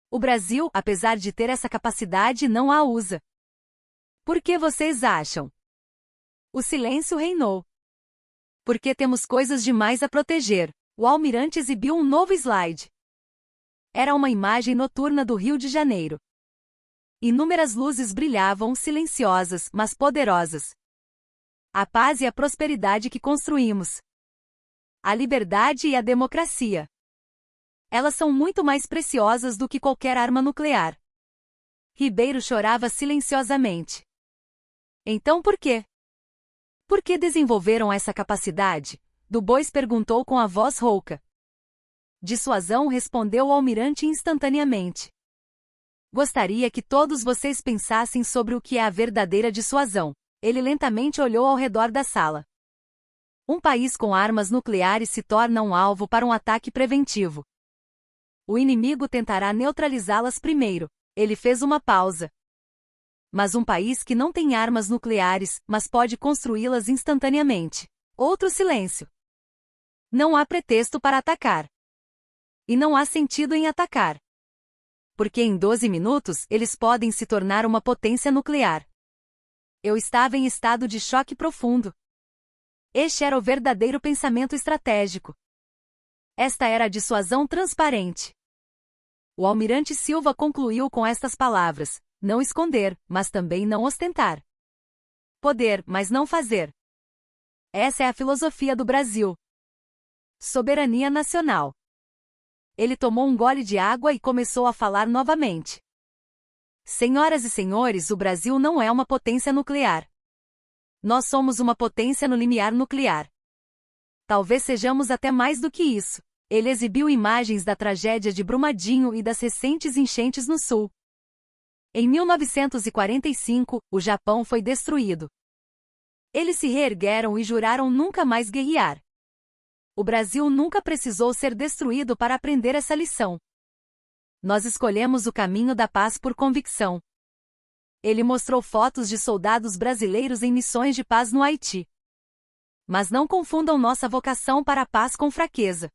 Speaker 1: O Brasil, apesar de ter essa capacidade, não a usa. Por que vocês acham? O silêncio reinou. Porque temos coisas demais a proteger. O almirante exibiu um novo slide. Era uma imagem noturna do Rio de Janeiro. Inúmeras luzes brilhavam, silenciosas, mas poderosas. A paz e a prosperidade que construímos. A liberdade e a democracia. Elas são muito mais preciosas do que qualquer arma nuclear. Ribeiro chorava silenciosamente. Então por quê? Por que desenvolveram essa capacidade? Dubois perguntou com a voz rouca. Dissuasão, respondeu o almirante instantaneamente. Gostaria que todos vocês pensassem sobre o que é a verdadeira dissuasão. Ele lentamente olhou ao redor da sala. Um país com armas nucleares se torna um alvo para um ataque preventivo. O inimigo tentará neutralizá-las primeiro. Ele fez uma pausa. Mas um país que não tem armas nucleares, mas pode construí-las instantaneamente. Outro silêncio. Não há pretexto para atacar. E não há sentido em atacar. Porque em 12 minutos eles podem se tornar uma potência nuclear. Eu estava em estado de choque profundo. Este era o verdadeiro pensamento estratégico. Esta era a dissuasão transparente. O almirante Silva concluiu com estas palavras: não esconder, mas também não ostentar. Poder, mas não fazer. Essa é a filosofia do Brasil. Soberania nacional. Ele tomou um gole de água e começou a falar novamente. Senhoras e senhores, o Brasil não é uma potência nuclear. Nós somos uma potência no limiar nuclear. Talvez sejamos até mais do que isso. Ele exibiu imagens da tragédia de Brumadinho e das recentes enchentes no sul. Em 1945, o Japão foi destruído. Eles se reergueram e juraram nunca mais guerrear. O Brasil nunca precisou ser destruído para aprender essa lição. Nós escolhemos o caminho da paz por convicção. Ele mostrou fotos de soldados brasileiros em missões de paz no Haiti. Mas não confundam nossa vocação para a paz com fraqueza.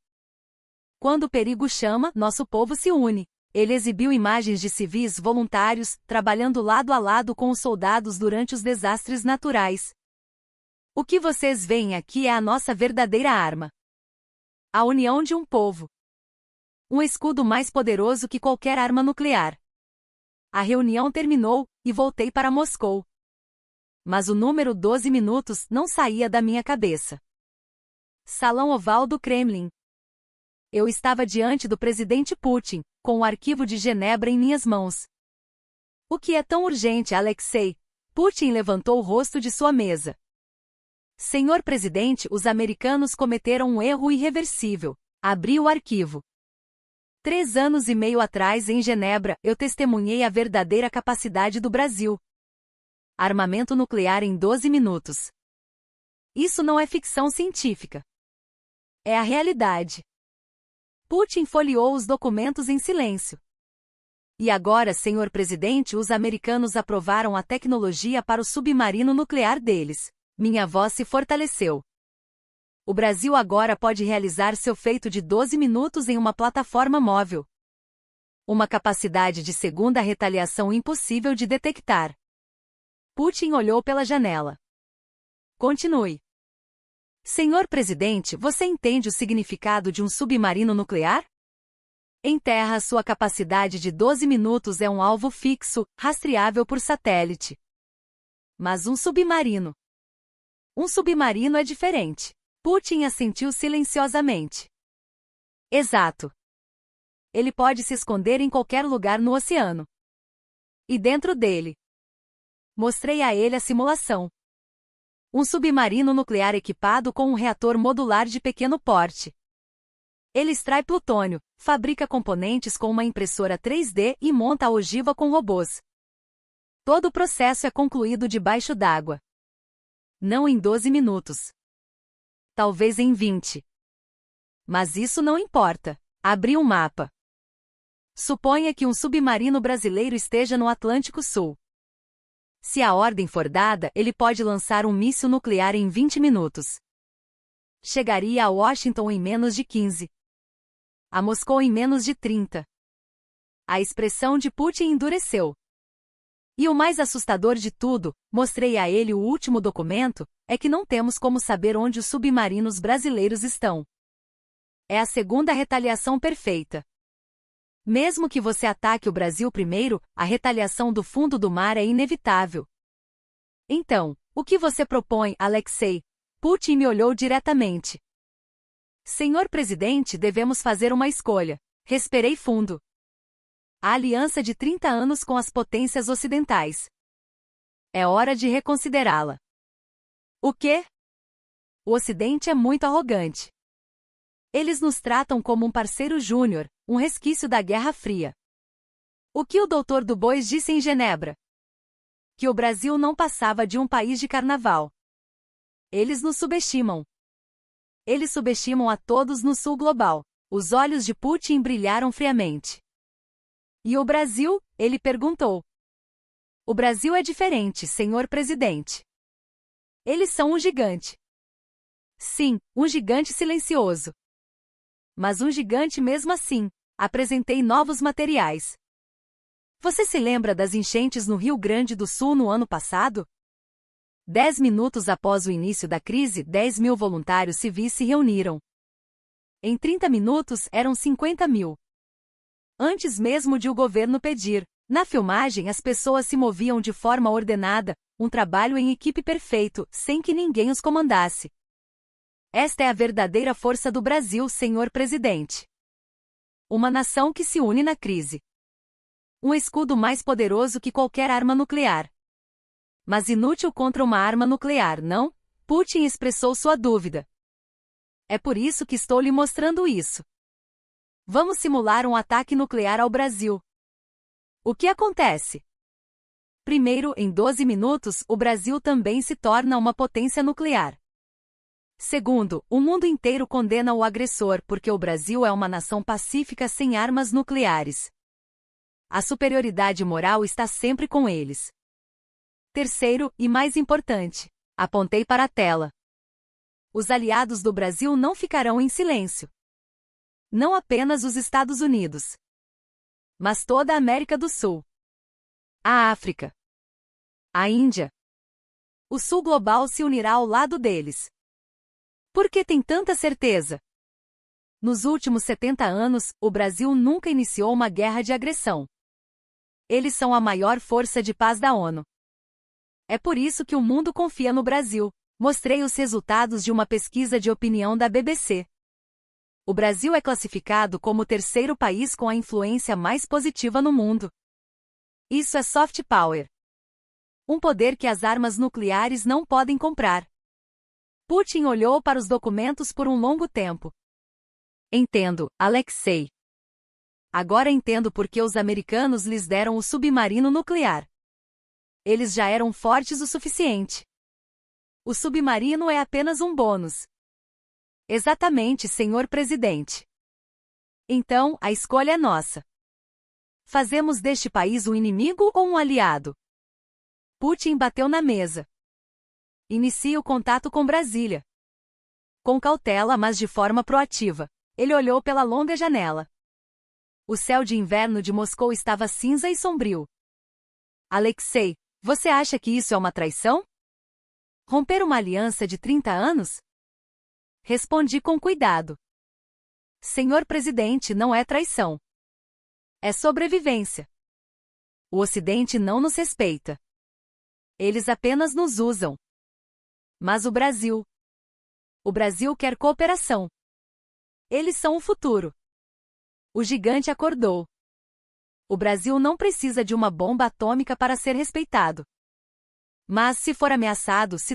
Speaker 1: Quando o perigo chama, nosso povo se une. Ele exibiu imagens de civis voluntários, trabalhando lado a lado com os soldados durante os desastres naturais. O que vocês veem aqui é a nossa verdadeira arma. A união de um povo. Um escudo mais poderoso que qualquer arma nuclear. A reunião terminou, e voltei para Moscou. Mas o número 12 minutos não saía da minha cabeça. Salão oval do Kremlin. Eu estava diante do presidente Putin, com o arquivo de Genebra em minhas mãos. O que é tão urgente, Alexei? Putin levantou o rosto de sua mesa. Senhor presidente, os americanos cometeram um erro irreversível. Abri o arquivo. 3 anos e meio atrás, em Genebra, eu testemunhei a verdadeira capacidade do Brasil. Armamento nuclear em 12 minutos. Isso não é ficção científica. É a realidade. Putin folheou os documentos em silêncio. E agora, senhor presidente, os americanos aprovaram a tecnologia para o submarino nuclear deles. Minha voz se fortaleceu. O Brasil agora pode realizar seu feito de 12 minutos em uma plataforma móvel. Uma capacidade de segunda retaliação impossível de detectar. Putin olhou pela janela. Continue. Senhor presidente, você entende o significado de um submarino nuclear? Em terra, sua capacidade de 12 minutos é um alvo fixo, rastreável por satélite. Mas um submarino. Um submarino é diferente. Putin assentiu silenciosamente. Exato. Ele pode se esconder em qualquer lugar no oceano. E dentro dele. Mostrei a ele a simulação. Um submarino nuclear equipado com um reator modular de pequeno porte. Ele extrai plutônio, fabrica componentes com uma impressora 3D e monta a ogiva com robôs. Todo o processo é concluído debaixo d'água. Não em 12 minutos. Talvez em 20. Mas isso não importa. Abri um mapa. Suponha que um submarino brasileiro esteja no Atlântico Sul. Se a ordem for dada, ele pode lançar um míssil nuclear em 20 minutos. Chegaria a Washington em menos de 15. A Moscou em menos de 30. A expressão de Putin endureceu. E o mais assustador de tudo, mostrei a ele o último documento, é que não temos como saber onde os submarinos brasileiros estão. É a segunda retaliação perfeita. Mesmo que você ataque o Brasil primeiro, a retaliação do fundo do mar é inevitável. Então, o que você propõe, Alexei? Putin me olhou diretamente. Senhor presidente, devemos fazer uma escolha. Respirei fundo. A aliança de 30 anos com as potências ocidentais. É hora de reconsiderá-la. O quê? O Ocidente é muito arrogante. Eles nos tratam como um parceiro júnior, um resquício da Guerra Fria. O que o Dr. Du Bois disse em Genebra? Que o Brasil não passava de um país de carnaval. Eles nos subestimam. Eles subestimam a todos no sul global. Os olhos de Putin brilharam friamente. E o Brasil? Ele perguntou. O Brasil é diferente, senhor presidente. Eles são um gigante. Sim, um gigante silencioso. Mas um gigante mesmo assim. Apresentei novos materiais. Você se lembra das enchentes no Rio Grande do Sul no ano passado? 10 minutos após o início da crise, 10.000 voluntários civis se reuniram. Em 30 minutos, eram 50.000. Antes mesmo de o governo pedir. Na filmagem, as pessoas se moviam de forma ordenada, um trabalho em equipe perfeito, sem que ninguém os comandasse. Esta é a verdadeira força do Brasil, senhor presidente. Uma nação que se une na crise. Um escudo mais poderoso que qualquer arma nuclear. Mas inútil contra uma arma nuclear, não? Putin expressou sua dúvida. É por isso que estou lhe mostrando isso. Vamos simular um ataque nuclear ao Brasil. O que acontece? Primeiro, em 12 minutos, o Brasil também se torna uma potência nuclear. Segundo, o mundo inteiro condena o agressor porque o Brasil é uma nação pacífica sem armas nucleares. A superioridade moral está sempre com eles. Terceiro, e mais importante, apontei para a tela. Os aliados do Brasil não ficarão em silêncio. Não apenas os Estados Unidos, mas toda a América do Sul, a África, a Índia. O Sul global se unirá ao lado deles. Por que tem tanta certeza? Nos últimos 70 anos, o Brasil nunca iniciou uma guerra de agressão. Eles são a maior força de paz da ONU. É por isso que o mundo confia no Brasil. Mostrei os resultados de uma pesquisa de opinião da BBC. O Brasil é classificado como o terceiro país com a influência mais positiva no mundo. Isso é soft power. Um poder que as armas nucleares não podem comprar. Putin olhou para os documentos por um longo tempo. Entendo, Alexei. Agora entendo por que os americanos lhes deram o submarino nuclear. Eles já eram fortes o suficiente. O submarino é apenas um bônus. Exatamente, senhor presidente. Então, a escolha é nossa. Fazemos deste país um inimigo ou um aliado? Putin bateu na mesa. Inicie o contato com Brasília. Com cautela, mas de forma proativa. Ele olhou pela longa janela. O céu de inverno de Moscou estava cinza e sombrio. Alexei, você acha que isso é uma traição? Romper uma aliança de 30 anos? Respondi com cuidado. Senhor presidente, não é traição. É sobrevivência. O Ocidente não nos respeita. Eles apenas nos usam. Mas o Brasil quer cooperação. Eles são o futuro. O gigante acordou. O Brasil não precisa de uma bomba atômica para ser respeitado. Mas se for ameaçado, se